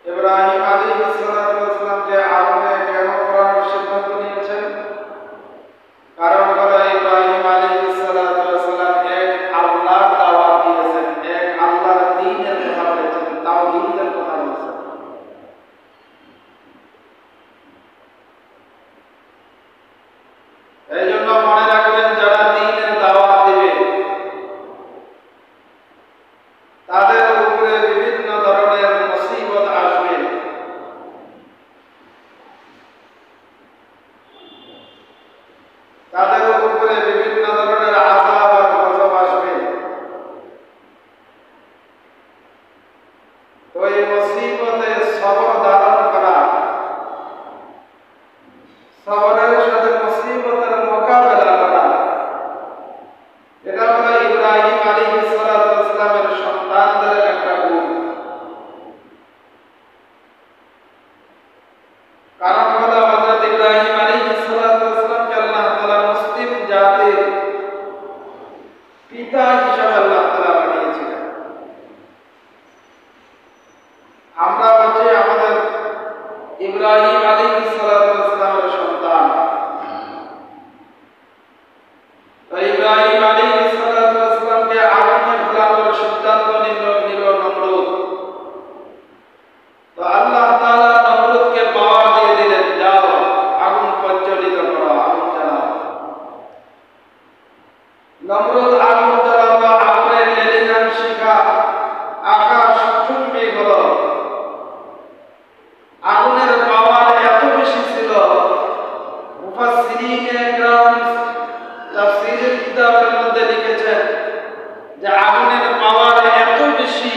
ইব্রাহিম আলাইহিস সালাম যে আগুনে কেন পোড়ানোর সিদ্ধান্ত নিয়েছেন? কারণ হলো ইব্রাহিম আলাইহিস সালাম এক আল্লাহর দাওয়াত দিয়েছেন, এক আল্লাহর দ্বীনের কথা বলেছেন, তাওহীদের কথা বলেছেন। এই জন্য মনে রাখবেন, যারা দ্বীনের দাওয়াত দিবে তাদের উপরে বিভিন্ন ধরনের মুসিবত আসবে। তাদের উপরে বিভিন্ন ধরনের আযাব আর গজব আসবে। তো এই মুসিবতে সবর ধারণ করা, সবরের সাথে মুসিবতের মোকাবেলা করা, এটা হলো ইব্রাহিম আলাইহিস সালামের সন্তানদের একটা গুণ। কারণ হলো হযরত ইব্রাহিম আলাইহিস সালামকে আল্লাহ তাআলা মুসলিম জাতির পিতা হিসেবে আল্লাহ তাআলা বানিয়েছিলেন। আমরা হচ্ছে আমাদের ইব্রাহিম আলাইহিস সালামের সন্তান। তো ইব্রাহিম আলাইহিস সালামকে আগুনে ফেলানোর সিদ্ধান্ত নিল নমরুদ। তো আল্লাহ তাআলা নমরুদকে পাওয়ার দিয়ে দিলেন, যাও আগুন প্রজ্বলিত করো, আগুন জ্বালাও। নমরুদ আগুন জ্বালালো, আগুনের লেলিহান শিখা আকাশ চুম্বি হলো। আগুনের পাওয়ার এত বেশি ছিল, মুফাসসিরিনে কিরাম তাফসীরের কিতাবের মধ্যে লিখেছেন যে আগুনের পাওয়ার এত বেশি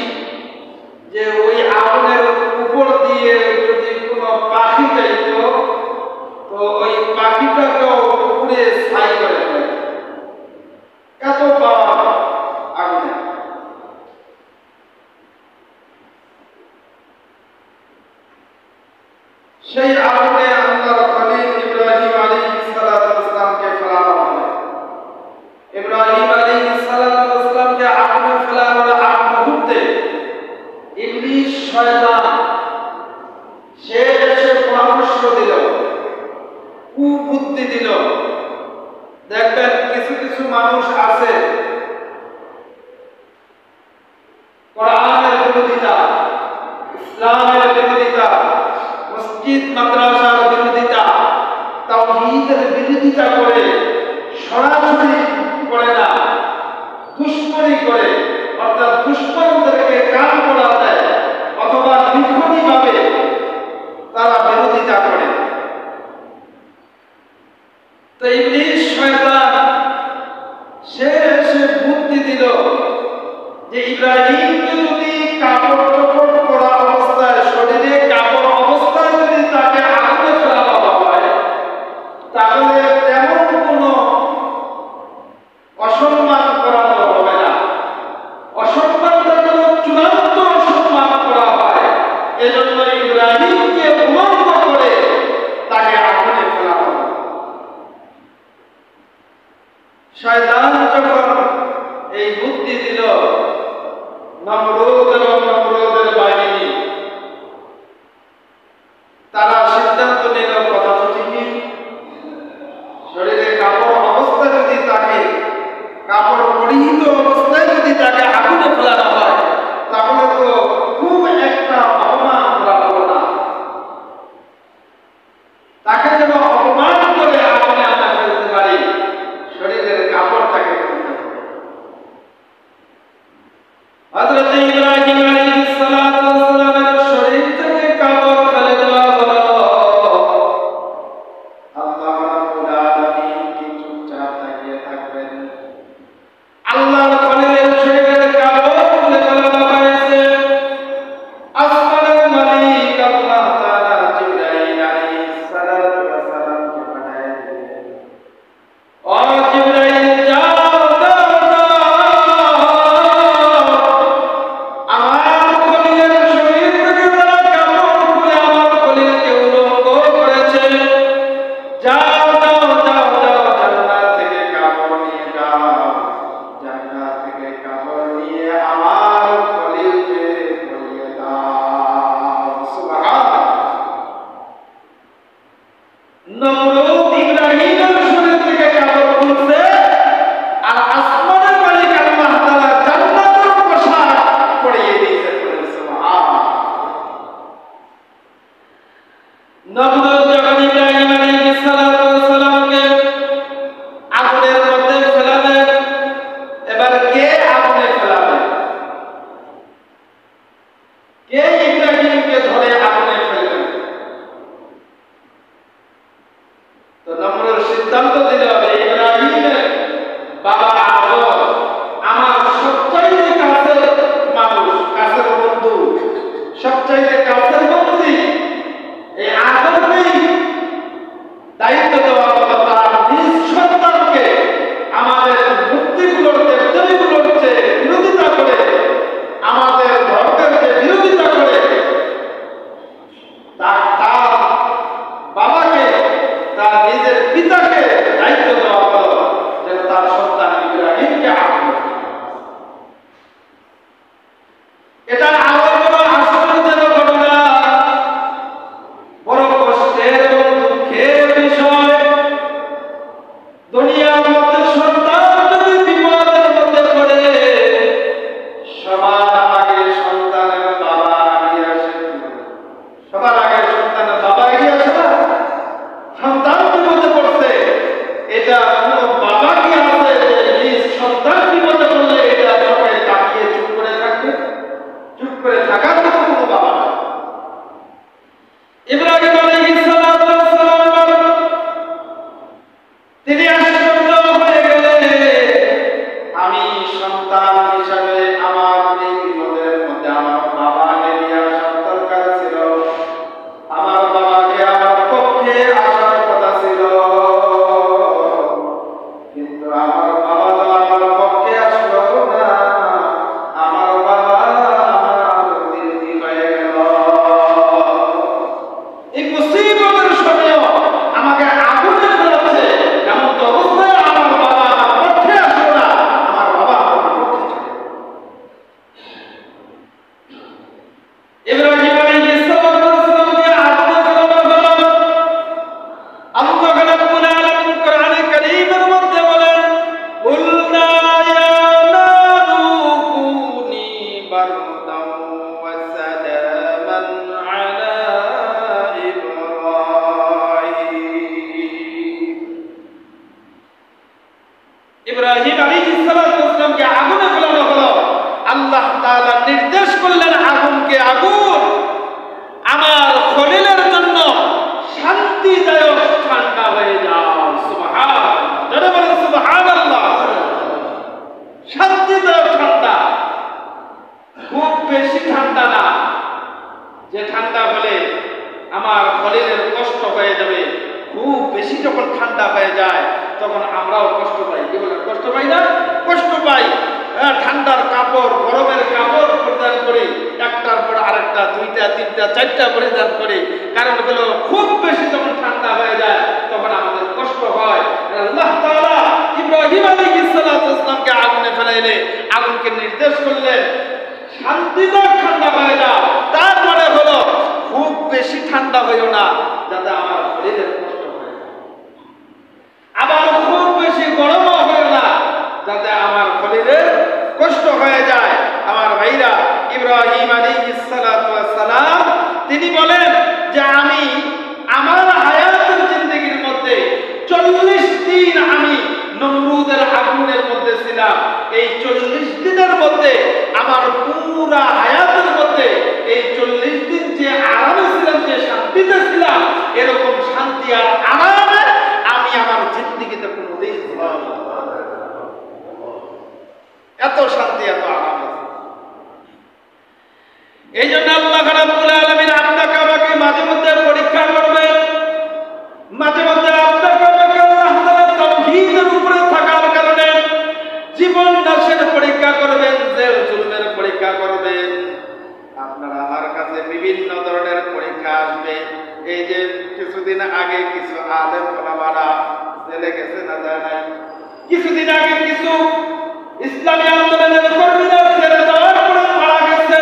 যে ওই আগুনের উপর দিয়ে যদি কোনো পাখি যাইত তো ওই পাখিটাকেও পুড়ে ছাই করে ফেলে। এত পাওয়ার আগুনের। সেই আগুনে আল্লাহর খলিল ইব্রাহিম আলাইহিস সালামকে ফেলানো হয়। ইব্রাহিম আলাইহিস সালামকে আগুনে ফেলানোর আগ মুহূর্তে ইবলিস শয়তান সে এসে পরামর্শ দিল, কুবুদ্ধি দিল। দেখবেন কিছু কিছু মানুষ আছে কোরআনের বিরোধিতা, ইসলামের বিরোধিতা, মসজিদ মাদ্রাসার বিরোধিতা, তাওহীদের বিরোধিতা করে, সরাসরি করে না, দুশ্মনী করে, অর্থাৎ দুশ্মনদেরকে কান পড়া দেয় অথবা লিখনীভাবে তারা বিরোধিতা করে। তো ইবলিস শয়তান সে এসে বুদ্ধি দিল যে ইব্রাহিমকে যদি কাপড় চোপড় পরা অবস্থায়, শরীরে কাপড় অবস্থায় যদি তাকে আগুনে ফেলানো হয় তাহলে তেমন কোনো অসম্মান করানো হবে না। অসম্মানটা যেন চূড়ান্ত নমরুদ যখন ইব্রাহিম আলাইহিস সালামকে আগুনের মধ্যে ফেলাবে, এবার কে আগুনে ফেলাবে? কে ইব্রাহিমকে ধরে আগুনে ফেলবে? তো নমরুদ সিদ্ধান্ত দিল, ইব্রাহিমের বাবা আদম আমার সবচাইতে কাছের মানুষ, কাছের বন্ধু, সবচাইতে কাছের বন্ধু। এই আদমকেই দায়িত্ব দেওয়া হলো তার নিজ সন্তানকে আমাদের মূর্তিগুলোর দেবদেবীগুলোর যে বিরোধিতা করে, আমাদের ধর্মের যে বিরোধিতা করে, তার বাবাকে, তার নিজের পিতাকে দায়িত্ব দেওয়া হলো যে তার সন্তান ইব্রাহিমকে আগুন। এটা আমার বড় আশ্চর্যজনক ঘটনা, বড় কষ্টের এবং দুঃখের বিষয়। দুনিয়ার মধ্যে সন্তান যদি বিপদের মধ্যে পড়ে, সবার আগে সন্তানের বাবা এগিয়ে আসে। সবার আগে সন্তানের বাবা এগিয়ে আসে না? সন্তান বিপদে পড়ছে, এটা কোনো বাবা কি আছে যে নিজ সন্তান বিপদে পড়লে এটা সবাই তাকিয়ে চুপ করে থাকবে? চুপ করে থাকার মতো কোনো বাবা না। ইব্রাহিম আলাইহিস সালাম তিনি আশ্চর্য হয়ে গেলেন, আমি সন্তান হিসাবে আমার এই বিপদের মধ্যে আমার বাবাকে নিয়ে আসার দরকার ছিল, আমার বাবাকে আমার পক্ষে আসার কথা ছিল, কিন্তু আমার বাবা তো আমার পক্ষে আসলো না, আমার বাবা আমার বিরোধী হয়ে গেল। এই মুসিবতের সময়ও আমাকে আগুনে ফেলাচ্ছে, এমন তো অবস্থায় আমার বাবা আমার পক্ষে আসলো না, আমার বাবা আমার পক্ষে চলে গেল। ইব্রাহিম আলাইহিস সালামকে আগুনে ফেলানো হলো। আল্লাহ রাব্বুল আলামিন কোরআনে কারীমের মধ্যে বলেন, কুলনা ইয়া নারু কুনি বারদান ওয়া সালামান আলা ইব্রাহিম। ইব্রাহিম আলাইহিস সালামকে আগুনে ফেলানো হলো। আল্লাহ তাআলা নির্দেশ করলেন আগুনকে, আগুন আমার খলিলের জন্য শান্তিদায়ক ঠান্ডা হয়ে যাও। সুবহানাল্লাহ, যারা বলেন সুবহানাল্লাহ। শান্তিদায়ক ঠান্ডা, খুব বেশি ঠান্ডা না, যে ঠান্ডা হলে আমার খলিলের কষ্ট হয়ে যাবে। খুব বেশি যখন ঠান্ডা হয়ে যায় তখন আমরাও কষ্ট পাই। কি বলেন, কষ্ট পাই না? কষ্ট পাই। ঠান্ডার কাপড়, গরমের কাপড় পরিধান করি, একটার পর আরেকটা, দুইটা, তিনটা, চারটা পরিধান করি। কারণ হলো খুব বেশি যখন ঠান্ডা হয়ে যায় তখন আমাদের কষ্ট হয়। আল্লাহ তাআলা ইব্রাহিম আলাইহিস সালামকে আগুনে ফেলাইলে আগুনকে নির্দেশ করলেন শান্তিদায়ক ঠান্ডা হয়ে যাও। তার মানে হলো খুব বেশি ঠান্ডা হইও না, যাতে আমার শরীরের কষ্ট হয়, আবার খুব বেশি গরমও হয় না, যাতে আমার শরীরের কষ্ট হয়ে যায়। আমার ভাইরা, ইব্রাহিম আলাইহিস সালাম তিনি বলেন যে আমি আমার হায়াতের জিন্দেগির মধ্যে 40 দিন আমি নমরুদের আগুনের মধ্যে ছিলাম। এই 40 দিনের মধ্যে আমার পুরা হায়াতের মধ্যে এই 40 দিন যে আরামে ছিলাম, যে শান্তিতে ছিলাম, এরকম শান্তি আর আরামে আমি আমার জিন্দেগিতে কোনোদিন ছিলাম না। এত শান্তি, এত আরাম। এই জন্য আল্লাহ রাব্বুল আলামিন আপনাকে আমাকে মাঝে মধ্যে পরীক্ষা করবেন, মাঝে মধ্যে আপনাকে আমাকে আল্লাহ তাআলা তাওহীদের উপরে থাকার কারণে জীবন নাশের পরীক্ষা করবেন, জেল জুলমের পরীক্ষা করবেন। আপনারা আমার কাছে বিভিন্ন ধরনের পরীক্ষা আসবে। এই যে কিছুদিন আগে কিছু আলেম ওলামারা জেলে গেছে, না যায় নাই? কিছুদিন আগে কিছু ইসলামী আন্দোলনের কর্মীরা জেলে যাওয়ার পরে মারা গেছে।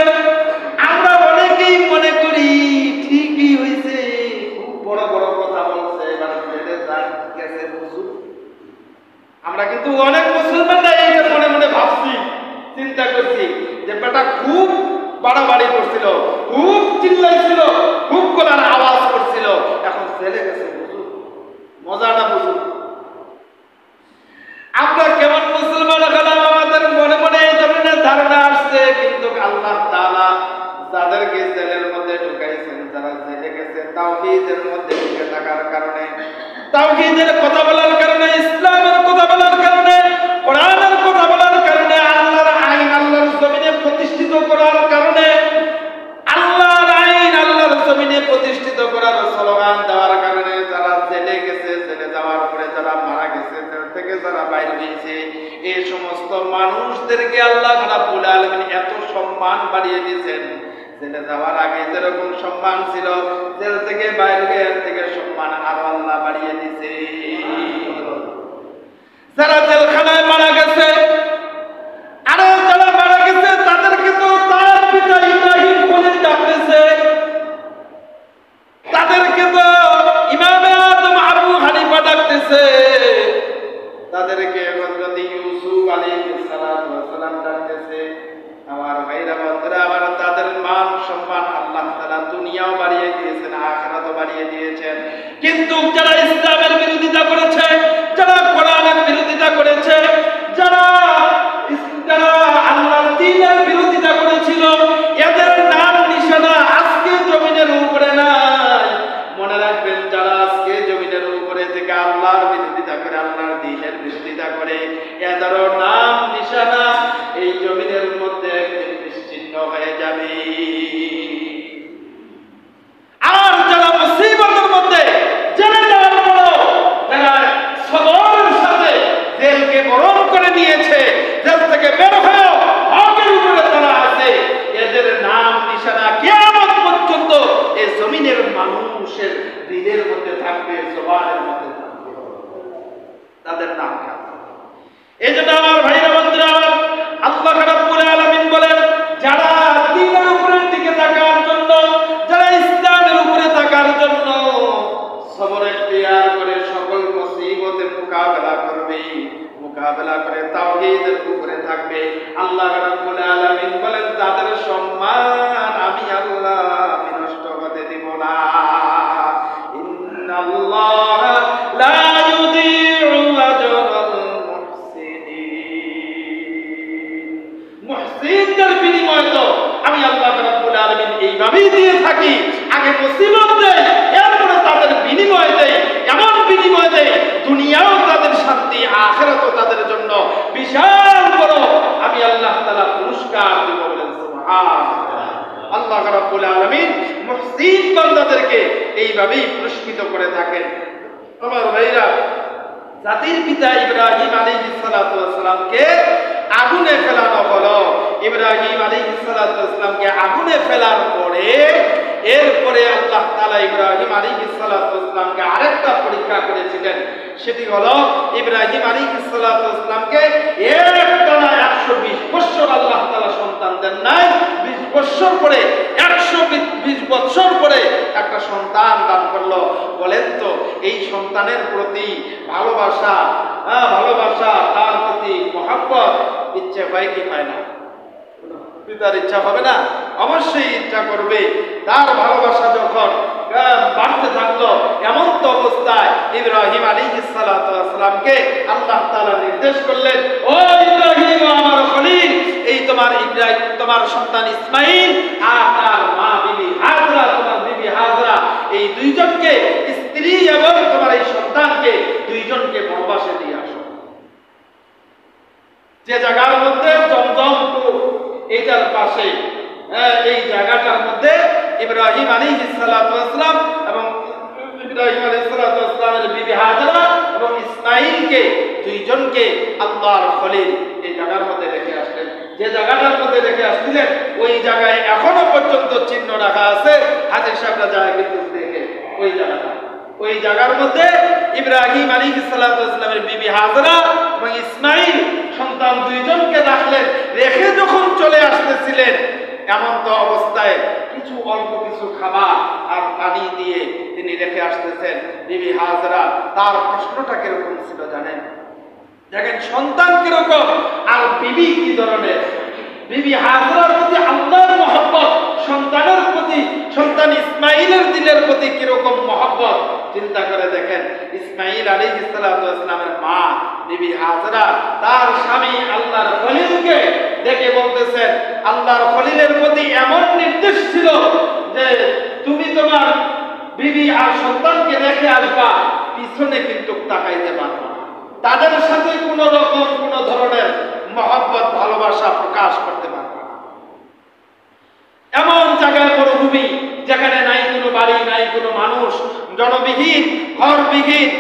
আমরা অনেকেই মনে করি ঠিকই হয়েছে, খুব বড় বড় কথা বলছে, এবার জেলে গেছে হুজুর। আমরা কিন্তু অনেক মুসলমানরা এই মনে মনে ভাবছি, চিন্তা করছি যে বেটা খুব বাড়াবাড়ি করছিল, খুব চিল্লাইছিল, খুব গলার আওয়াজ করছিল, এখন জেলে গেছে, বুঝুন মজাটা বুঝুন। আমরা কেমন মুসলমান হলাম, আমাদের মনে মনে এই ধরনের ধারণা আসছে, কিন্তু আল্লাহ তাআলা যাদেরকে জেলের মধ্যে ঢুকাইছেন, যারা জেলে গেছে তাওহীদের মধ্যে ঢুকে থাকার কারণে, তাওহীদের কথা বলার কারণে, ইসলামের কথা বলার কারণে, কোরআনের কথা বলার কারণে, আল্লাহর আইন আল্লাহর জমিনে প্রতিষ্ঠিত করার কারণে, আল্লাহর আইন আল্লাহর জমিনে প্রতিষ্ঠিত করার স্লোগান দেওয়ার কারণে যারা জেলে গেছে, জেলে যাওয়ার পরে যারা মারা গেছে, জেল থেকে যারা বাইরে হয়েছে, এই সমস্ত মানুষদেরকে আল্লাহ রাব্বুল আলামিন এত সম্মান বাড়িয়ে দিয়েছেন। জেলে যাওয়ার আগে যেরকম সম্মান ছিল, জেল থেকে বাইরে এর থেকে সম্মান আরো আল্লাহ বাড়িয়ে দিয়েছে। যারা জেলখানায় মারা গেছে, আরো যারা মারা গেছে, তাদেরকে তো তার পিতা ইব্রাহিম বলে ডাকতেছে, তাদেরকে তো ইমামে আদম আবু হানিফা ডাকতেছে, তাদেরকে হযরত ইউসুফ আলাইহিস সালাম ডাকতেছে। আমার ভাইরা বন্ধুরা, আবার তাদের মান সম্মান আল্লাহ তাআলা দুনিয়াও বাড়িয়ে দিয়েছেন, আখিরাতও বাড়িয়ে দিয়েছেন। কিন্তু যারা ইসলামের বিরোধিতা করেছে, যারা কোরআনের বিরোধিতা করেছে, যারা আল্লাহর দ্বীনের বিরোধিতা করেছিল, এদের নাম নিশানা আজকে জমিনের উপরে নাই। মনে রাখবেন, যারা আজকে জমিনের উপরে থেকে আল্লাহর বিরোধিতা করে, আল্লাহর দ্বীনের বিরোধিতা করে, এদেরও নাম নিশানা এই জমিনের মধ্যে একদিন নিশ্চিহ্ন হয়ে যাবে। আর যারা মুসিবতের মধ্যে জেলে যাওয়ার পরও যারা সবরের সাথে জেলকে বরণ করে নিয়েছে, জেল থেকে বের হয়েও হকের উপরে তারা আছে, এদের নাম নিশানা কিয়ামত পর্যন্ত এই জমিনের মানুষের দিলের মধ্যে থাকবে, জবানের মধ্যে থাকবে, তাদের নাম থাকবে। এই জন্য আমার ভাইরা বন্ধুরা, আল্লাহ রাব্বুল আলামিন বলেন, যারা দ্বীনের উপরে টিকে থাকার জন্য, যারা ইসলামের উপরে থাকার জন্য সবর ইখতিয়ার করে সকল মুসিবতের মোকাবেলা করবে, মোকাবেলা করে তাওহীদের উপরে থাকবে, আল্লাহ রাব্বুল আলামিন বলেন, তাদের সম্মান আমি আল্লাহ বিনষ্ট হতে দিব না। ইন্নাল্লাহ লা ইউযিউ আজরাল মুহসিনদের বিনিময় তো আমি আল্লাহ রাব্বুল আলামিন এইভাবেই দিয়ে থাকি। আগে মুসিবত দেই, এরপরে তাদের বিনিময় দেই, এমন বিনিময় দেই দুনিয়াও তাদের শান্তি, আখিরাতও তাদের জন্য বিশাল বড় আমি আল্লাহ তাআলা পুরস্কার দেব। বলেন সুবহানাল্লাহ। আল্লাহ রাব্বুল আলামিন মুহসিন বান্দাদেরকে এইভাবেই পুরস্কৃত করে থাকেন। আমার ভাইরা, জাতির পিতা ইব্রাহিম আলাইহিস সালাতু ওয়াস সালামকে আগুনে ফেলানো হলো। ইব্রাহিম আলাইহিস সালাতু ওয়াস সালামকে আগুনে ফেলার পরে এরপরে আল্লাহ তাআলা ইব্রাহিম আলাইহিস সালাতু ওয়াস সালামকে আরেকটা পরীক্ষা করেছিলেন। সেটি হলো, ইব্রাহিম আলাইহিস সালাতু ওয়াস সালামকে একটানা 120 বছর আল্লাহ তাআলা সন্তান দেন নাই। 20 বছর পরে, 120 বছর পরে একটা সন্তান দান করলো। বলেন তো, এই সন্তানের প্রতি ভালোবাসা, ভালোবাসা, তার প্রতি মহব্বত ইচ্ছে হয় কি হয় না? পিতার ইচ্ছা হবে না? অবশ্যই ইচ্ছা করবে। তার ভালোবাসা যখন বাড়তে থাকলো, এমন তো অবস্থায় ইব্রাহিম আলাইহিস সালাতু ওয়াস সালামকে আল্লাহ তাআলা নির্দেশ করলেন, ও ইব্রাহিম আমার খলিল, এই তোমার ইব্রাহিম, তোমার সন্তান ইসমাঈল আর তার মা বিবি হাজরা, তোমার বিবি হাজরা, এই দুইজনকে, স্ত্রী এবং তোমার এই সন্তানকে, দুইজনকে বনবাসে দিয়ে আসো। যে জায়গার মধ্যে জমজম কূপ, এইটার পাশে, এই জায়গাটার মধ্যে ইব্রাহিম আলাইহিস সালাতু ওয়াস সালাম এবং ইব্রাহিম আলাইহিস সালাতু ওয়াস সালামের বিবি হাজরা এবং ইসমাঈলকে, দুইজনকে আল্লাহর খলিল এই জায়গার মধ্যে রেখে আসলেন। যে জায়গাটার মধ্যে রেখে আসছিলেন, ওই জায়গায় এখনো পর্যন্ত চিহ্ন রাখা আছে। হাজির সাহেবরা যায় কিন্তু দেখে ওই জায়গাটা, ওই জায়গার মধ্যে ইব্রাহিম আলাইহিস সালাতু ওয়াস সালামের বিবি হাজরা এবং ইসমাঈল সন্তান দুইজনকে রাখলেন। রেখে যখন চলে আসতেছিলেন, এমন তো অবস্থায় কিছু অল্প কিছু খাবার আর পানি দিয়ে তিনি রেখে আসতেছেন। বিবি হাজরা, তার প্রশ্নটা কিরকম ছিল জানেন? দেখেন সন্তান কিরকম আর বিবি কি ধরনের। বিবি হাজরার প্রতি আল্লাহর মহব্বত, সন্তানের প্রতি, সন্তান ইসমাঈলের দিলের প্রতি কিরকম মহব্বত চিন্তা করে দেখেন। ইসমাঈল আলাইহিস সালাতু ওয়াস সালামের মা বিবি হাজরা তার স্বামী আল্লাহর খলিলকে দেখে বলতেছেন, আল্লাহর খলিলের প্রতি এমন নির্দেশ ছিল যে তুমি তোমার বিবি আর সন্তানকে রেখে আসবা, পিছনে কিন্তু তাকাইতে পারবা না, তাদের সাথে কোনো রকম কোনো ধরনের মহব্বত ভালোবাসা প্রকাশ করতে পারবা না। এমন জায়গায় মরুভূমি, যেখানে নাই কোনো বাড়ি, নাই কোনো মানুষ, জনবিহীন ঘরবিহীন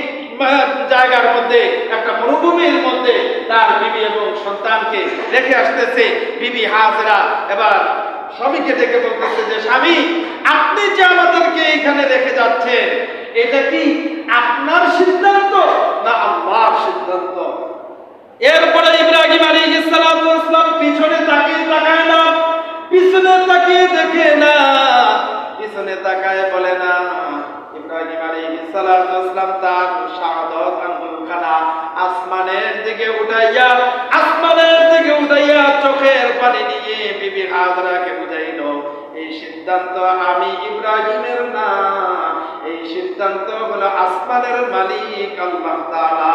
জায়গার মধ্যে, একটা মরুভূমির মধ্যে তার বিবি এবং সন্তানকে রেখে আসতেছে। বিবি হাজরা এবার স্বামীকে ডেকে বলতেছে যে, স্বামী, আপনি যে আমাদেরকে এখানে রেখে যাচ্ছেন, এটা কি আপনার সিদ্ধান্ত না আল্লাহর সিদ্ধান্ত? এরপরে ইব্রাহিম আলাইহিস সালাতু ওয়াস সালাম পিছনে তাকায় না, পিছনে তাকিয়ে দেখে না, পিছনে তাকায় বলে না। ইব্রাহিম আলাইহিস সালাতু ওয়াস সালাম তার শাহাদাত আঙ্গুলখানা আসমানের দিকে উঠাইয়া চোখের পানি নিয়ে বিবি হাজরাকে বুঝাইল, এই সিদ্ধান্ত আমি ইব্রাহিমের না, এই সিদ্ধান্ত হলো আসমানের মালিক আল্লাহ তাআলা,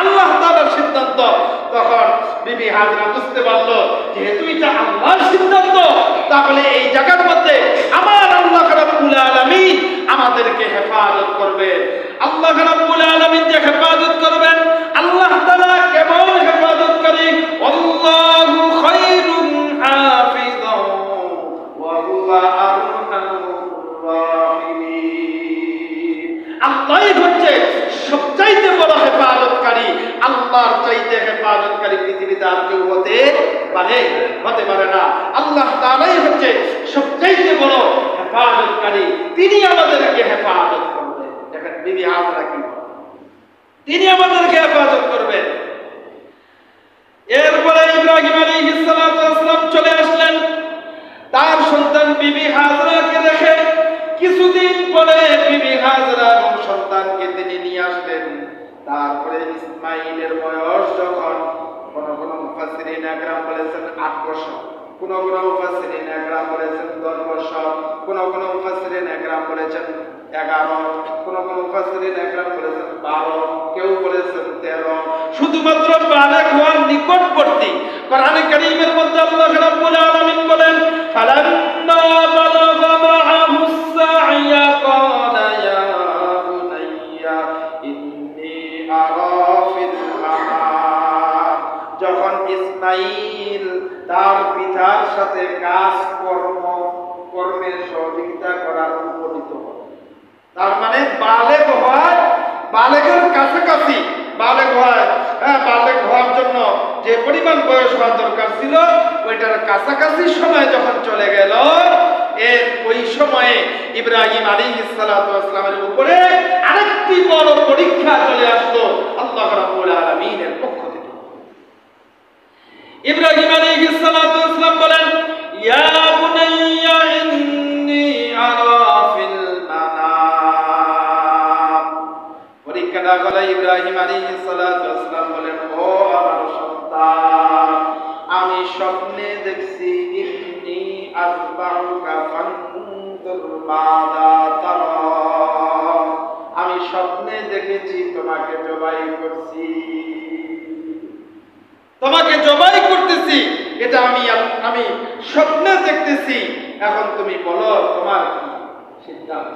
আল্লাহ তাআলার সিদ্ধান্ত। তখন বিবি হাজরা বুঝতে পারলো, যেহেতু এটা আল্লাহর সিদ্ধান্ত, তাহলে এই জায়গার মধ্যে আমার আল্লাহ রাব্বুল আলামিন আমাদেরকে হেফাজত করবে। আল্লাহ রাব্বুল আলামিন যে হেফাজত করবেন, আল্লাহ তাআলা কেমন হেফাজতকারী, আল্লাহু খায়রুন হাফিযান ওয়া হুয়া আরহামুর রাহিমিন। আল্লাহই হচ্ছে সবচাইতে বড় হেফাজতকারী। আল্লাহর চাইতে হেফাজতকারী পৃথিবীতে আর কেউ হতে পারে না। আল্লাহ তাআলাই হচ্ছে সবচাইতে বড় হেফাজতকারী, তিনি আমাদেরকে হেফাজত করবেন। দেখেন বিবি হাজরা কি বলেন, তিনি আমাদেরকে হেফাজত করবেন। এরপরে ইব্রাহিম আলাইহিস সালাতু ওয়াস সালাম চলে আসলেন তার সন্তান বিবি হাজরাকে রেখে। কিছুদিন পরে বিবি হাজরা এবং সন্তানকে তিনি নিয়ে আসলেন। তারপরে ইসমাঈলের বয়স যখন কোন মুফাসসিরিন একরাম বলেছেন 8 বছর, কোন মুফাসসিরিন একরাম বলেছেন 10 বছর, কোন মুফাসসিরিন একরাম বলেছেন 11, কোন মুফাসসিরিন একরাম বলেছেন 12, কেউ বলেছেন 13। শুধুমাত্র বালেগ হওয়ার নিকটবর্তী কোরআনে কারীমের মধ্যে আল্লাহ রাব্বুল আলামিন বলেন, ফালাম্মা বালাগা মা'আহুস সা'য়া ক্বালা ইয়া বুনাইয়া ইন্নী আরা ফিল মানাম। যখন ইসমাঈল তার পিতার সাথে কর্মের সহযোগিতা করার উপনীত হয়, তার মানে বালেগ হয়, বালেগের কাছাকাছি বালেগ হয়, বালেগ হওয়ার জন্য যে পরিমাণ বয়স হওয়া দরকার ছিল, ওইটার কাছাকাছি সময় যখন চলে গেল, ওই সময়ে ইব্রাহিম আলাইহিস সালাতু ওয়াস সালামের উপরে আরেকটি বড় পরীক্ষা চলে আসলো আল্লাহ রাব্বুল আলামিনের পক্ষ থেকে। ইব্রাহিম আলাইহিস সালাতু ওয়াস সালাম বলেন, ইয়া বুনাইয়া ইন্নী আরা ফিল মানাম। পরীক্ষাটা হলো ইব্রাহিম আলাইহিস সালাতু ওয়াস সালাম বলেন, ও আমার সন্তান, আমি স্বপ্নে দেখছি, ইন্নী আসবাউকা ফানজুর মাযা তারা, আমি স্বপ্নে দেখেছি তোমাকে জবাই করছি, তোমাকে জবাই করতেছি, এটা আমি স্বপ্নে দেখতেছি। এখন তুমি বলো তোমার সিদ্ধান্ত।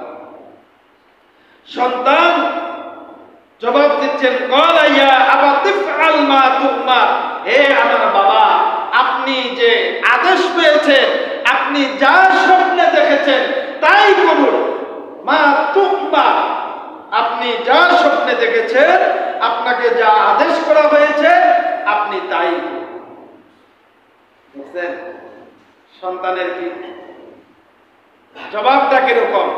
সন্তান জবাব দিচ্ছেন, ক্বালা ইয়া আবা তিফআল মা তু'মার, হে আমার বাবা, আপনি যে আদেশ পেয়েছেন, আপনি যা স্বপ্নে দেখেছেন তাই করুন। মা তু'মার, আপনি যা স্বপ্নে দেখেছেন, আপনাকে যা আদেশ করা হয়েছে, আপনি তাই করুন। বুঝছেন সন্তানের কি জবাবটা কিরকম?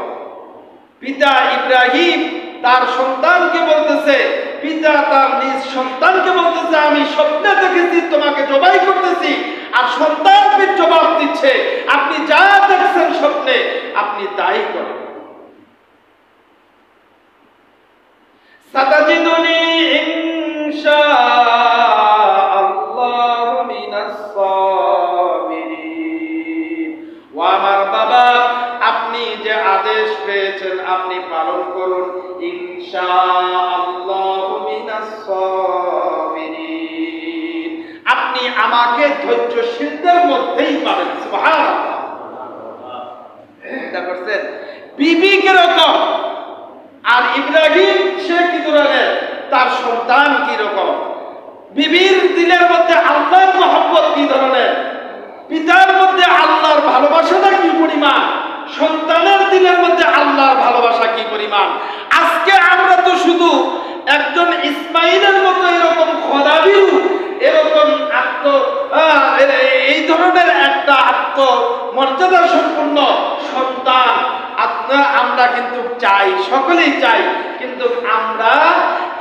পিতা ইব্রাহিম তার সন্তানকে বলতেছে, পিতা তার নিজ সন্তানকে বলতেছে, আমি স্বপ্নে দেখেছি তোমাকে জবাই করতেছি, আর সন্তান জবাব দিচ্ছে, আপনি যা দেখছেন স্বপ্নে আপনি তাই করেন। সাতাজিদুনি ইনশাআল্লাহু মিনাস সাবিরিন। ও আমার বাবা, আপনি যে আদেশ পেয়েছেন আপনি পালন করুন, ইনশাআল্লাহু মিনাস সাবিরিন, আপনি আমাকে ধৈর্যশীলদের মধ্যেই পাবেন। সুবহানাল্লাহ। এটা করছেন বিবি কিরকম আর ইব্রাহিম সে কি ধরনের, তার সন্তান কি রকম, বিবির দিলের মধ্যে আল্লাহর মহব্বত কি ধরনের, পিতার মধ্যে আল্লাহর ভালোবাসাটা কি পরিমাণ, সন্তানের দিলের মধ্যে আল্লাহর ভালোবাসা কি পরিমাণ। আজকে আমরা তো শুধু একজন ইসমাইলের মতো এরকম খোদাবিরু, এরকম এই ধরনের একটা আত্মমর্যাদা সম্পন্ন সন্তান আমরা কিন্তু চাই, সকলেই চাই, কিন্তু আমরা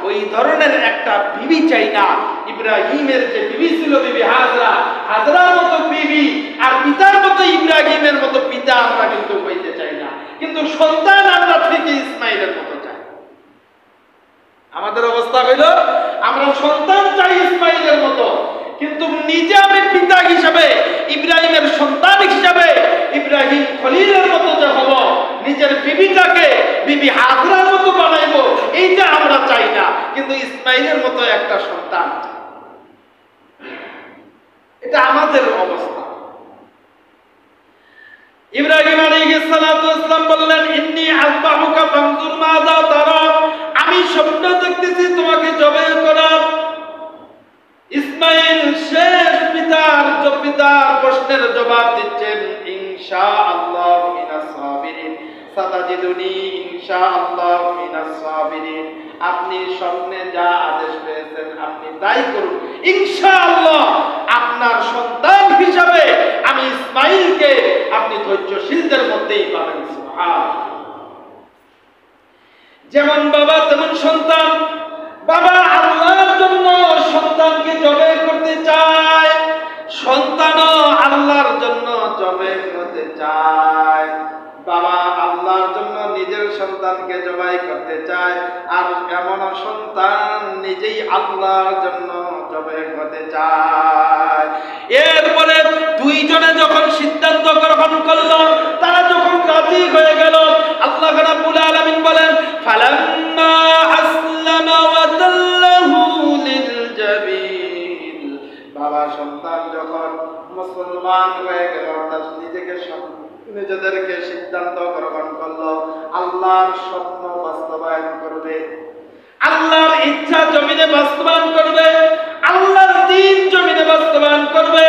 ওই ধরনের একটা বিবি চাই না। ইব্রাহিমের যে বিবি ছিল বিবি হাজরা, হাজরার মতো বিবি আর পিতার মতো ইব্রাহিমের মতো পিতা আমরা কিন্তু হইতে চাই না, কিন্তু সন্তান আমরা থেকে ইসমাইলের মতো চাই। আমাদের অবস্থা হইল আমরা সন্তান চাই ইসমাইলের মতো, কিন্তু নিজে আমি পিতা হিসাবে, ইব্রাহিমের সন্তান হিসাবে ইব্রাহিম খলিলের মতো যে হব, নিজের বিবিটাকে বিবি হাজরার মতো বানাইব, এইটা আমরা চাই না, কিন্তু ইসমাইলের মতো একটা সন্তান, এটা আমাদের অবস্থা। ইব্রাহিম আলাইহিস সালাতু ওয়াস সালাম বললেন, ইন্নী আযবাহুকা ফানজুর মাযা তারা, আমি স্বপ্ন দেখতেছি তোমাকে জবাই করার। ইসমাইল শেষ পিতার প্রশ্নের জবাব দিচ্ছেন, ইনশাআল্লাহু মিনাস সাবিরিন, সাতাজিদুনি ইনশাআল্লাহু মিনাস সাবিরিন, আপনি স্বপ্নে যা আদেশ পেয়েছেন আপনি তাই করুন, ইনশাআল্লাহ আপনার সন্তান হিসাবে আমি ইসমাইলকে আপনি ধৈর্যশীলদের মধ্যেই পাবেন। সুবহানাল্লাহ। যেমন বাবা তেমন সন্তান, বাবা আল্লাহর জন্য সন্তানকে জবাই করতে চায়, সন্তানও আল্লাহর জন্য জবাই করতে চায়, বাবা আল্লাহর জন্য নিজের সন্তানকে জবাই করতে চায়, আর এমন সন্তান নিজেই আল্লাহর জন্য জবাই করতে চায়। এরপরে দুইজনে যখন সিদ্ধান্ত গ্রহণ করলো, তারা যখন রাজি হয়ে গেল, আল্লাহ রাব্বুল আলামিন বলেন, ফালাম্মা আসলামা ওয়া তাল্লাহু লিল জাবিন, বাবা সন্তান যখন মুসলমান হয়ে গেল, অর্থাৎ নিজেদেরকে সিদ্ধান্ত গ্রহণ করলো আল্লাহর স্বপ্ন বাস্তবায়ন করবে, আল্লাহর ইচ্ছা জমিনে বাস্তবায়ন করবে, আল্লাহর দ্বীন জমিনে বাস্তবায়ন করবে,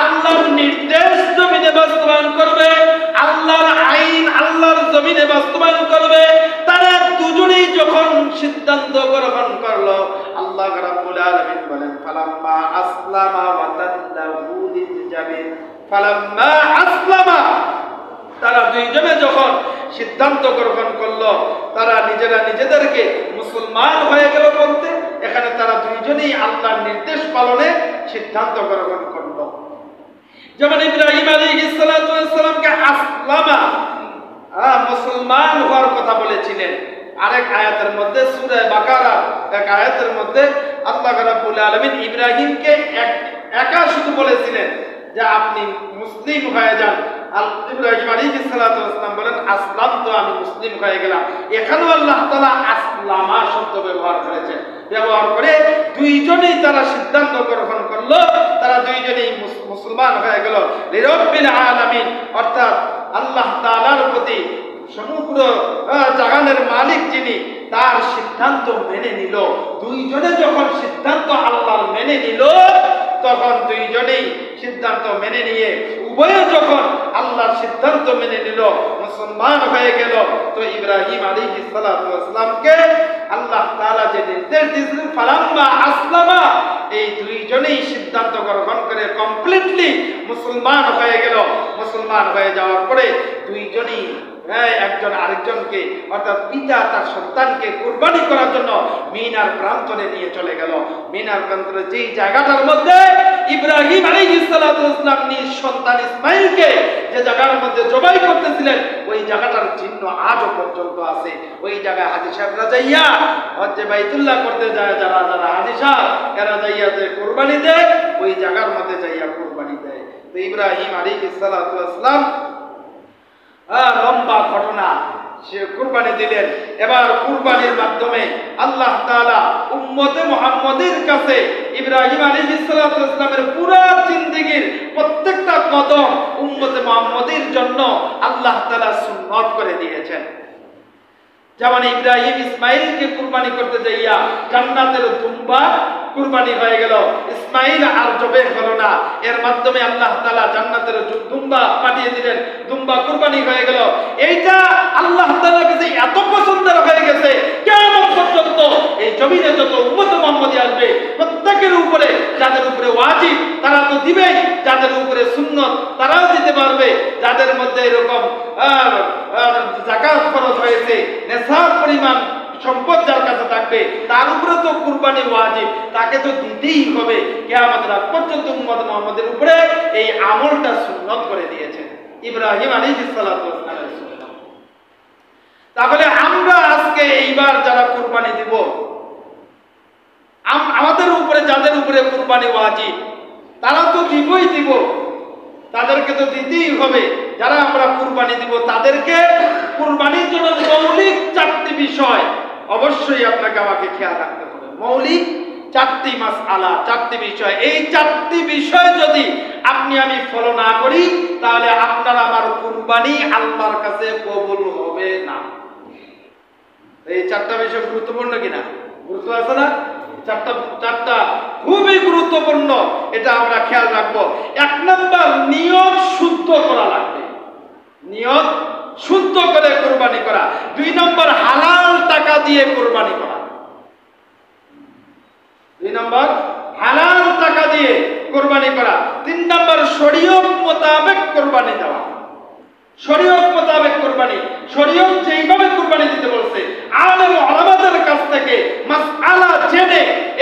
আল্লাহর নির্দেশ জমিনে বাস্তবায়ন করবে, আল্লাহর আইন আল্লাহর জমিনে বাস্তবায়ন করবে, তারা দুজনেই যখন সিদ্ধান্ত গ্রহণ করলো, আল্লাহ রাব্বুল আলামিন বলেন, ফালাম্মা আসলামা ওয়া তাল্লাহু লিল জাবিন, ফালাম্মা আসলামা, তারা দুইজনে যখন সিদ্ধান্ত গ্রহণ করলো, তারা নিজেরা নিজেদেরকে মুসলমান হয়ে গেল বলতে, এখানে তারা দুইজনেই আল্লাহর নির্দেশ পালনে সিদ্ধান্ত গ্রহণ করলো। যেমন ইব্রাহিম আলাইহিস সালাতু ওয়াস সালামকে আসলামা, মুসলমান হওয়ার কথা বলেছিলেন। আরেক আয়াতের মধ্যে সূরা বাকারা এক আয়াতের মধ্যে আল্লাহ রাব্বুল আলামিন ইব্রাহিমকে একা শুধু বলেছিলেন যে আপনি মুসলিম হয়ে যান। ইব্রাহিম আলাইহিস সালাতু ওয়াস সালাম বলেন, আসলাম, তো আমি মুসলিম হয়ে গেলাম। এখানেও আল্লাহ তাআলা আসলামা শব্দ ব্যবহার করেছেন, ব্যবহার করে দুইজনেই তারা সিদ্ধান্ত গ্রহণ করলো, তারা দুইজনেই মুসলমান হয়ে গেল। লিরাব্বিল আলামিন, অর্থাৎ আল্লাহ তাআলার প্রতি, সমগ্র জাহানের মালিক যিনি, তার সিদ্ধান্ত মেনে নিল। দুইজনে যখন সিদ্ধান্ত আল্লাহর মেনে নিল, তখন দুইজনেই সিদ্ধান্ত মেনে নিয়ে উভয়ে যখন আল্লাহর সিদ্ধান্ত মেনে নিল, মুসলমান হয়ে গেল, তো ইব্রাহিম আলাইহিস সালাতু ওয়াস সালামকে আল্লাহ তাআলা যে নির্দেশ দিয়েছিলেন, ফালাম্মা আসলামা, এই দুইজনেই সিদ্ধান্ত গ্রহণ করে কমপ্লিটলি মুসলমান হয়ে গেল। মুসলমান হয়ে যাওয়ার পরে দুইজনেই একজন আরেকজনকে, অর্থাৎ পিতা তার সন্তানকে কুরবানি করার জন্য মিনার প্রান্তরে নিয়ে চলে গেল। মিনার প্রান্তরে যেই জায়গাটার মধ্যে ইব্রাহিম আলাইহিস সালাতু ওয়াস সালাম নিজ সন্তান ইসমাইলকে যে জায়গার মধ্যে জবাই করতেছিলেন, ওই জায়গাটার চিহ্ন আজও পর্যন্ত আছে। ওই জায়গায় হাজী সাহেবরা যাইয়া হজ্জে বাইতুল্লাহ করতে যায়, যারা যারা হাজী সাহেব এরা যাইয়া যে কুরবানি দেয়, ওই জায়গার মধ্যে যাইয়া কুরবানি দেয়। তো ইব্রাহিম আলাইহিস সালাতু ওয়াস সালাম লম্বা ঘটনা, সে কুরবানি দিলেন। এবার কুরবানির মাধ্যমে আল্লাহ তাআলা উম্মতে মুহাম্মাদের কাছে ইব্রাহিম আলাইহিস সালাতু ওয়াস সালামের পুরো জিন্দেগীর প্রত্যেকটা কদম উম্মতে মুহাম্মাদের জন্য আল্লাহ তাআলা সুন্নাত করে দিয়েছেন। যেমন ইব্রাহিম ইসমাইলকে কুরবানি করতে যাইয়া জান্নাতের দুম্বা কুরবানি হয়ে গেল, ইসমাইল আর জবে হলো না, এর মাধ্যমে আল্লাহ তাআলা জান্নাতের দুম্বা পাঠিয়ে দিলেন, দুম্বা কুরবানি হয়ে গেল। এইটা আল্লাহ তাআলার কাছে এত পছন্দের হয়ে গেছে, কিয়ামত পর্যন্ত এই জমিনে যত উম্মত মুহাম্মদী আসবে প্রত্যেকের উপরে, যাদের উপরে ওয়াজিব তারা তো দিবেই, যাদের উপরে সুন্নত তারাও দিতে পারবে, যাদের মধ্যে এরকম যাকাত ফরজ হয়েছে, নেশার পরিমাণ সম্পদ যার কাছে থাকবে তার উপরে তো কুরবানি ওয়াজিব, তাকে তো দিতেই হবে। কিয়ামতের আগ পর্যন্ত উম্মত মুহাম্মাদের উপরে এই আমলটা সুন্নত করে দিয়েছেন ইব্রাহিম আলাইহিস সালাতু ওয়াস সালাম। তাহলে আমরা আজকে এইবার যারা কুরবানি দিব, আমাদের উপরে যাদের উপরে কুরবানি ওয়াজিব তারা তো দিবই দিব, তাদেরকে তো দিতেই হবে। যারা আমরা কুরবানি দিব তাদেরকে কুরবানির জন্য মৌলিক 4টি বিষয় অবশ্যই আপনাকে আমাকে খেয়াল রাখতে হবে। মৌলিক 4টি মাসআলা, 4টি বিষয়। এই 4টি বিষয় যদি আপনি আমি ফলো না করি তাহলে আপনার আমার কুরবানি আল্লাহর কাছে কবুল হবে না। এই 4টা বিষয় গুরুত্বপূর্ণ কিনা? গুরুত্ব আছে না? চারটা খুবই গুরুত্বপূর্ণ, এটা আমরা খেয়াল রাখবো। 1 নম্বর, নিয়ত শুদ্ধ করা লাগবে, নিয়ত শুদ্ধ করে কুরবানি করা। 2 নম্বর, হালাল টাকা দিয়ে কুরবানি করা। 2 নম্বর, হালাল টাকা দিয়ে কুরবানি করা। 3 নম্বর, শরীয়ত মোতাবেক কুরবানি দেওয়া। শরীয়ত মোতাবেক কুরবানি, শরীয়ত যেইভাবে কুরবানি দিতে বলছে আলেম ওলামাদের কাছ থেকে মাসআলা জেনে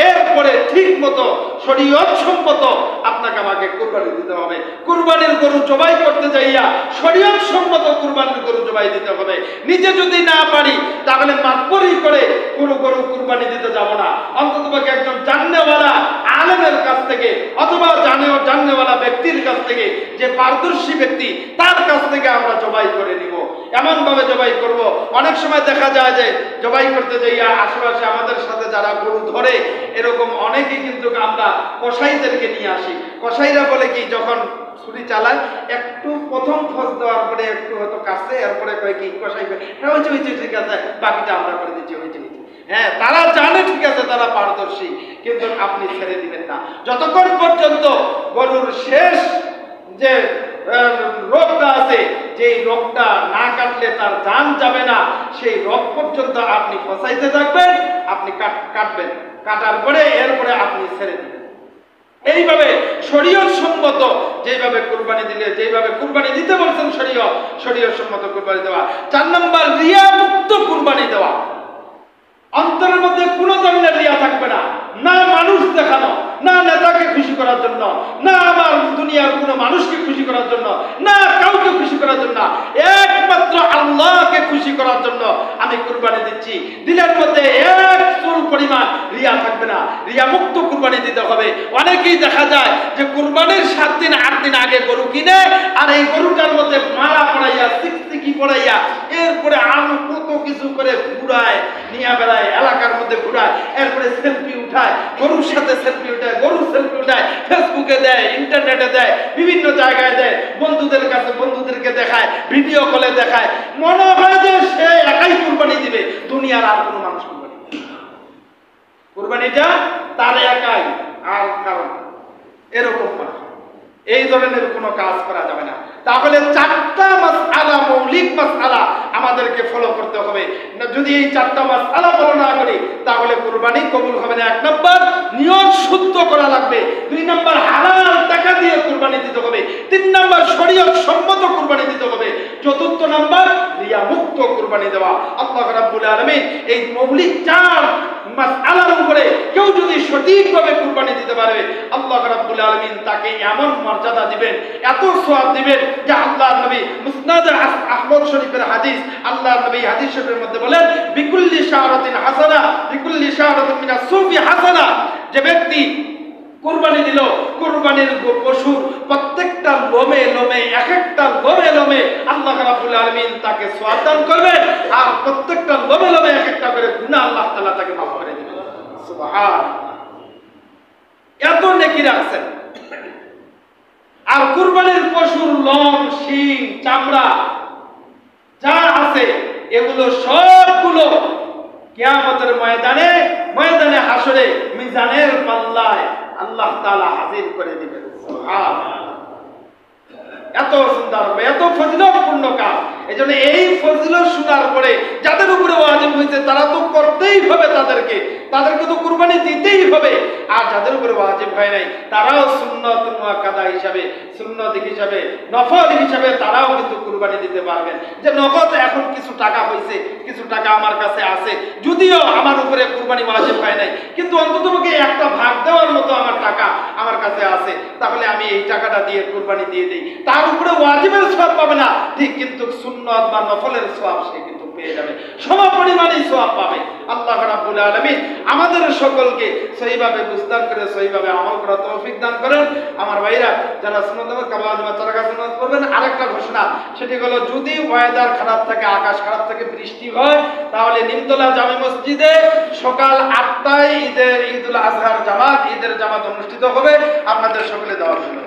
এরপরে ঠিক মতো শরীয়ত সম্মত আপনাকে আমাকে কুরবানি দিতে হবে। কুরবানির গরু জবাই করতে যাইয়া শরীয়ত সম্মত কুরবানির গরু জবাই দিতে হবে। নিজে যদি না পারি তাহলে মাতবরি করে কোনো গরু কুরবানি দিতে যাব না, অন্ততপক্ষে একজন জাননেওয়ালা আলেমের কাছ থেকে অথবা জাননেওয়ালা ব্যক্তির কাছ থেকে, যে পারদর্শী ব্যক্তি তার কাছ থেকে আমরা জবাই করে নিব। এমন ভাবে জবাই করব। অনেক সময় দেখা যায় যে জবাই করতে যাইয়া আশেপাশে আমাদের সাথে যারা গরু ধরে এরকম অনেকেই কিন্তু আমরা কসাইদেরকে নিয়ে আসি। কসাইরা বলে কি, যখন ছুরি চালায় একটু প্রথম ফস দেওয়ার পরে একটু হয়তো কাছে, এরপরে কয় কি কসাই হয়েছে ঠিক আছে, বাকিটা আমরা করে দিচ্ছি, হয়েছে। হ্যাঁ, তারা জানে ঠিক আছে, তারা পারদর্শী, কিন্তু আপনি ছেড়ে দিবেন না যতক্ষণ পর্যন্ত গরুর শেষ যে রোগটা আছে, যে রোগটা না কাটলে তার জান যাবে না, সেই রোগ পর্যন্ত আপনি ফসাইতে থাকবেন, আপনি কাটবেন, কাটার পরে এরপরে আপনি ছেড়ে দিবেন। এইভাবে শরীয়ত সম্মত যেভাবে কুরবানি দিলে, যেভাবে কুরবানি দিতে বলছেন শরীয়ত সম্মত কুরবানি দেওয়া। 4 নম্বর, রিয়া মুক্ত কুরবানি দেওয়া। অন্তরের মধ্যে কোনো ধরনের রিয়া থাকবে না, না মানুষ দেখানো, না নেতাকে খুশি করার জন্য, না আমার দুনিয়ার কোনো মানুষকে খুশি করার জন্য, না কাউকে খুশি করার জন্য, একমাত্র আল্লাহকে খুশি করার জন্য আমি কুরবানি দিচ্ছি। দিলের মধ্যে এক চুল পরিমাণ রিয়া থাকবে না, রিয়া মুক্ত কুরবানি দিতে হবে। অনেকেই দেখা যায় যে কুরবানির 7 দিন 8 দিন আগে গরু কিনে, আর এই গরুটার মধ্যে মালা পড়াইয়া, সিকসিকি পড়াইয়া, এরপরে আলু কত কিছু করে ঘুরায় নিয়ে বেড়ায়, এলাকার মধ্যে ঘুরায়, এরপরে সেলফি উঠায়, গরুর সাথে সেলফি উঠায়, গরুর সেলফি উঠায়, ফেসবুকে দেয়, ইন্টারনেটে দেয়, বিভিন্ন জায়গায় দেয়, বন্ধুদের কাছে বন্ধুদেরকে দেখায়, ভিডিও কলে দেখায়। মনে হয় যে সে একাই কুরবানি দিবে, দুনিয়ার আর কোনো মানুষ কুরবানি দিবে না। কুরবানিটা তার একাই, আর কারণ এরকম না। এই ধরনের কোনো কাজ করা যাবে না। তাহলে 4টা মাসআলা, মৌলিক মাসআলা আমাদেরকে ফলো করতে হবে। যদি এই 4টা মাসআলা ফলো না করি তাহলে কুরবানি কবুল হবে না। 1 নম্বর, নিয়ত শুদ্ধ করা লাগবে। 2 নম্বর, হালাল টাকা দিয়ে কুরবানি দিতে হবে। 3 নম্বর, শরীয়ত সম্মত কুরবানি দিতে হবে। 4 নম্বর, রিয়া মুক্ত কুরবানি দেওয়া। আল্লাহ রাব্বুল আলামিন এই মৌলিক 4 মাসআলার উপরে কেউ যদি সঠিকভাবে কুরবানি দিতে পারে, আল্লাহ রাব্বুল আলামিন তাকে এমন মর্যাদা দিবেন, এত সওয়াব দিবেন যে আল্লাহর নবী মুসনাদ আহমদ শরীফের হাদিস, আল্লাহর নবী হাদিস শরীফের মধ্যে বলেন, বিকুল্লি শাহরাতিন হাসানা, বিকুল্লি শাহরাতিন মিনাস সুফি হাসানা। যে ব্যক্তি কুরবানি দিল, কুরবানির পশুর প্রত্যেকটা লোমে লোমে, এক একটা লোমে লোমে আল্লাহ রাব্বুল আলামিন তাকে সওয়াব দান করবেন, আর প্রত্যেকটা লোমে লোমে এক একটা করে গুনাহ আল্লাহ তাআলা তাকে মাফ করে দিবেন। সুবহান, এত নেকি রাখছেন। আর কুরবানির পশুর লোম, শিং, চামড়া যা আছে এগুলো সবগুলো কিয়ামতের ময়দানে, ময়দানে হাসরে মিজানের পাল্লায় আল্লাহ তাআলা হাজির করে দিবেন। সুবহানাল্লাহ, এত সুন্দর, এত ফজিলতপূর্ণ কাজ। এজন্য এই ফজিলত শোনার পরে যাদের উপরে ওয়াজিব হয়েছে তারা তো করতেই হবে, তাদেরকে তো কুরবানি দিতেই হবে। আর যাদের উপরে ওয়াজিব হয় নাই তারাও সুন্নত মুআক্কাদা হিসাবে, সুন্নত হিসাবে, নফল হিসাবে তারাও কিন্তু কুরবানি দিতে পারবেন। যে নগদ এখন কিছু টাকা হয়েছে, কিছু টাকা আমার কাছে আছে, যদিও আমার উপরে কুরবানি ওয়াজিব হয় নাই, কিন্তু অন্ততপক্ষে একটা ভাগ দেওয়ার মতো আমার টাকা আমার কাছে আছে, তাহলে আমি এই টাকাটা দিয়ে কুরবানি দিয়ে দেই। তার উপরে ওয়াজিবের সওয়াব পাবে না ঠিক, কিন্তু সুন্নত বা নফলের সওয়াব সে কিন্তু পেয়ে যাবে, সমপরিমাণই সওয়াব পাবে। আল্লাহ রাব্বুল আলামিন আমাদের সকলকে সহিভাবে বুঝদান করে সহিভাবে আমল করার তৌফিক দান করেন। আমার ভাইরা যারা সুন্নত কাবা জামাত তারা কাছে নামাজ পড়বেন। আরেকটা ঘোষণা, সেটি হলো যদি ওয়েদার খারাপ থাকে, আকাশ খারাপ থাকে, বৃষ্টি হয়, তাহলে নিমতলা জামে মসজিদে সকাল 8টায় ঈদুল আজহার জামাত, ঈদের জামাত অনুষ্ঠিত হবে। আপনাদের সকলে দেওয়া হলো।